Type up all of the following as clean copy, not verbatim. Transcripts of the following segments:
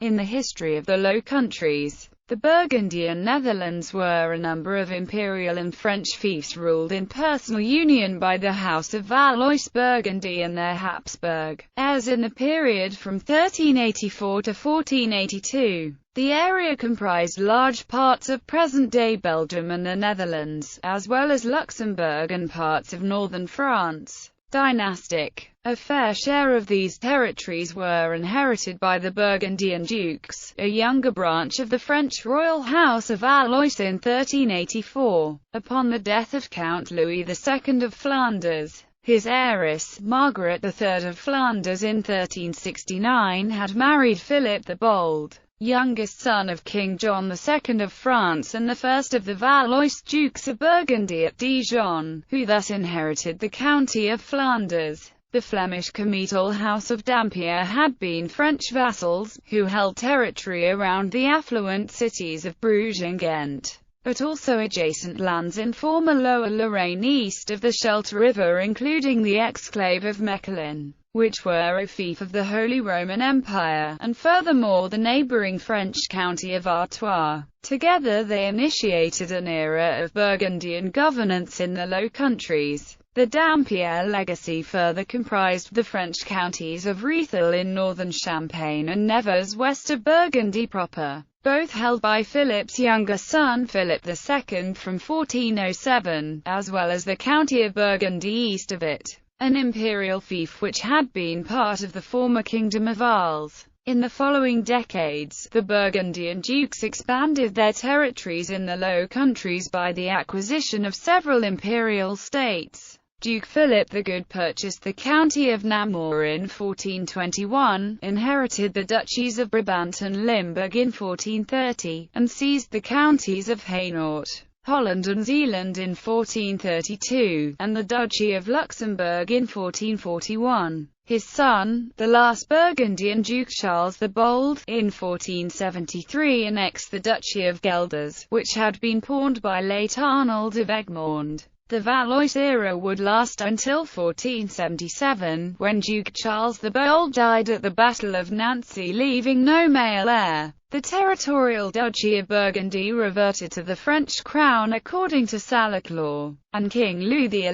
In the history of the Low Countries, the Burgundian Netherlands were a number of imperial and French fiefs ruled in personal union by the House of Valois-Burgundy and their Habsburg heirs in the period from 1384 to 1482. The area comprised large parts of present-day Belgium and the Netherlands, as well as Luxembourg and parts of northern France. Dynastic. A fair share of these territories were inherited by the Burgundian dukes, a younger branch of the French royal house of Valois in 1384. Upon the death of Count Louis II of Flanders, his heiress, Margaret III of Flanders in 1369 had married Philip the Bold, youngest son of King John II of France and the first of the Valois dukes of Burgundy at Dijon, who thus inherited the county of Flanders. The Flemish comital house of Dampierre had been French vassals, who held territory around the affluent cities of Bruges and Ghent, but also adjacent lands in former Lower Lorraine east of the Scheldt River, including the exclave of Mechlin, which were a fief of the Holy Roman Empire, and furthermore the neighbouring French county of Artois. Together they initiated an era of Burgundian governance in the Low Countries. The Dampierre legacy further comprised the French counties of Rethel in northern Champagne and Nevers west of Burgundy proper, both held by Philip's younger son Philip II from 1407, as well as the county of Burgundy east of it, an imperial fief which had been part of the former Kingdom of Arles. In the following decades, the Burgundian dukes expanded their territories in the Low Countries by the acquisition of several imperial states. Duke Philip the Good purchased the county of Namur in 1421, inherited the duchies of Brabant and Limburg in 1430, and seized the counties of Hainaut, Holland and Zeeland in 1432, and the Duchy of Luxembourg in 1441. His son, the last Burgundian Duke Charles the Bold, in 1473 annexed the Duchy of Guelders, which had been pawned by late Arnold of Egmond. The Valois era would last until 1477, when Duke Charles the Bold died at the Battle of Nancy, leaving no male heir. The territorial Duchy of Burgundy reverted to the French crown according to Salic law, and King Louis XI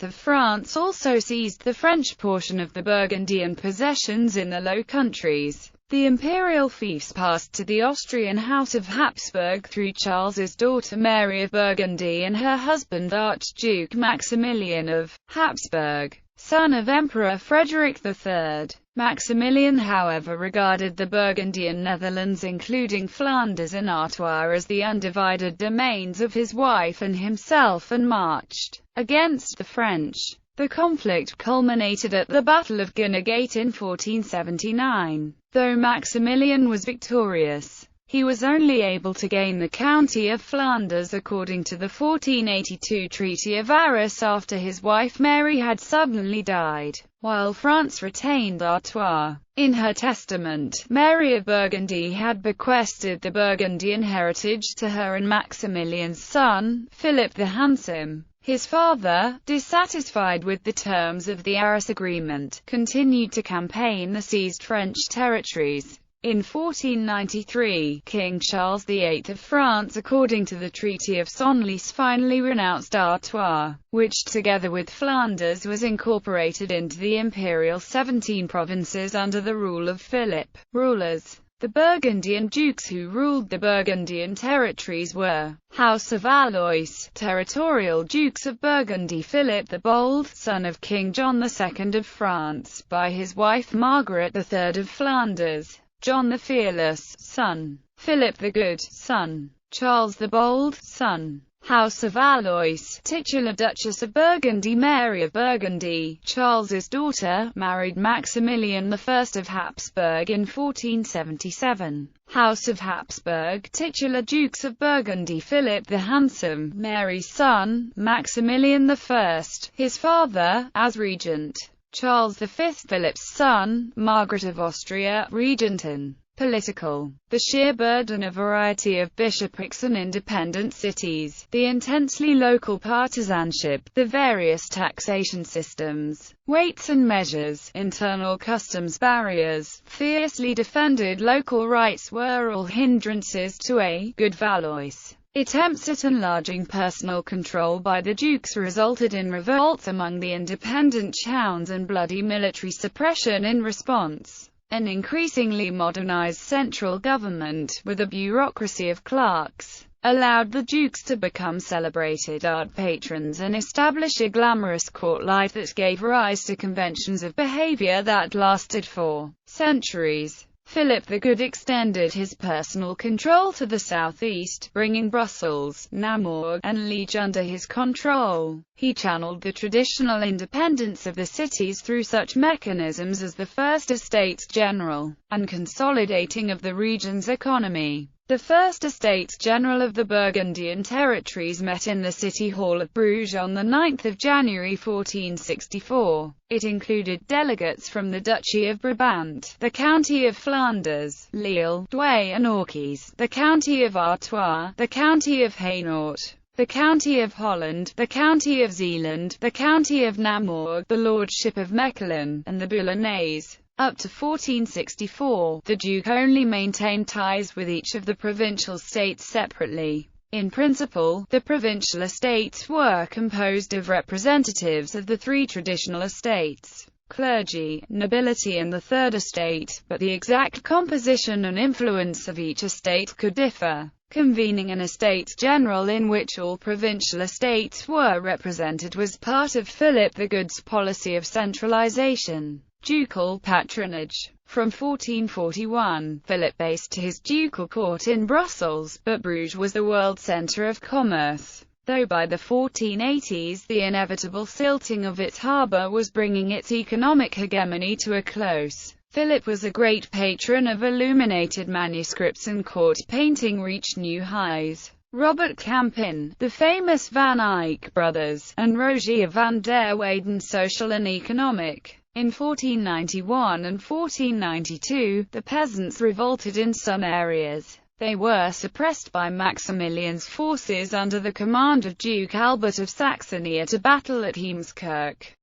of France also seized the French portion of the Burgundian possessions in the Low Countries. The imperial fiefs passed to the Austrian House of Habsburg through Charles's daughter Mary of Burgundy and her husband Archduke Maximilian of Habsburg, son of Emperor Frederick III. Maximilian, however, regarded the Burgundian Netherlands, including Flanders and Artois, as the undivided domains of his wife and himself, and marched against the French. The conflict culminated at the Battle of Guinegate in 1479. Though Maximilian was victorious, he was only able to gain the county of Flanders according to the 1482 Treaty of Arras after his wife Mary had suddenly died, while France retained Artois. In her testament, Mary of Burgundy had bequested the Burgundian heritage to her and Maximilian's son, Philip the Handsome. His father, dissatisfied with the terms of the Arras Agreement, continued to campaign the seized French territories. In 1493, King Charles VIII of France, according to the Treaty of Senlis, finally renounced Artois, which together with Flanders was incorporated into the imperial 17 provinces under the rule of Philip. Rulers. The Burgundian dukes who ruled the Burgundian territories were House of Valois, territorial dukes of Burgundy. Philip the Bold, son of King John II of France, by his wife Margaret III of Flanders. John the Fearless, son. Philip the Good, son. Charles the Bold, son. House of Valois, titular Duchess of Burgundy. Mary of Burgundy, Charles's daughter, married Maximilian I of Habsburg in 1477. House of Habsburg, titular Dukes of Burgundy. Philip the Handsome, Mary's son, Maximilian I, his father, as regent. Charles V, Philip's son, Margaret of Austria, regent in Political. The sheer burden of variety of bishoprics and independent cities, the intensely local partisanship, the various taxation systems, weights and measures, internal customs barriers, fiercely defended local rights were all hindrances to a good Valois. Attempts at enlarging personal control by the dukes resulted in revolts among the independent towns and bloody military suppression in response. An increasingly modernized central government, with a bureaucracy of clerks, allowed the dukes to become celebrated art patrons and establish a glamorous court life that gave rise to conventions of behavior that lasted for centuries. Philip the Good extended his personal control to the southeast, bringing Brussels, Namur, and Liege under his control. He channeled the traditional independence of the cities through such mechanisms as the First Estates General, and consolidating of the region's economy. The First Estates General of the Burgundian territories met in the City Hall at Bruges on 9 January 1464. It included delegates from the Duchy of Brabant, the County of Flanders, Lille, Douai and Orchies, the County of Artois, the County of Hainaut, the County of Holland, the County of Zeeland, the County of Namur, the Lordship of Mechelen, and the Boulonnais. Up to 1464, the Duke only maintained ties with each of the provincial states separately. In principle, the provincial estates were composed of representatives of the three traditional estates, clergy, nobility and the Third Estate, but the exact composition and influence of each estate could differ. Convening an Estates General in which all provincial estates were represented was part of Philip the Good's policy of centralization. Ducal patronage. From 1441, Philip based his ducal court in Brussels, but Bruges was the world centre of commerce. Though by the 1480s the inevitable silting of its harbour was bringing its economic hegemony to a close, Philip was a great patron of illuminated manuscripts, and court painting reached new highs. Robert Campin, the famous Van Eyck brothers, and Rogier van der Weyden, social and economic. In 1491 and 1492, the peasants revolted in some areas. They were suppressed by Maximilian's forces under the command of Duke Albert of Saxony at a battle at Heemskerk.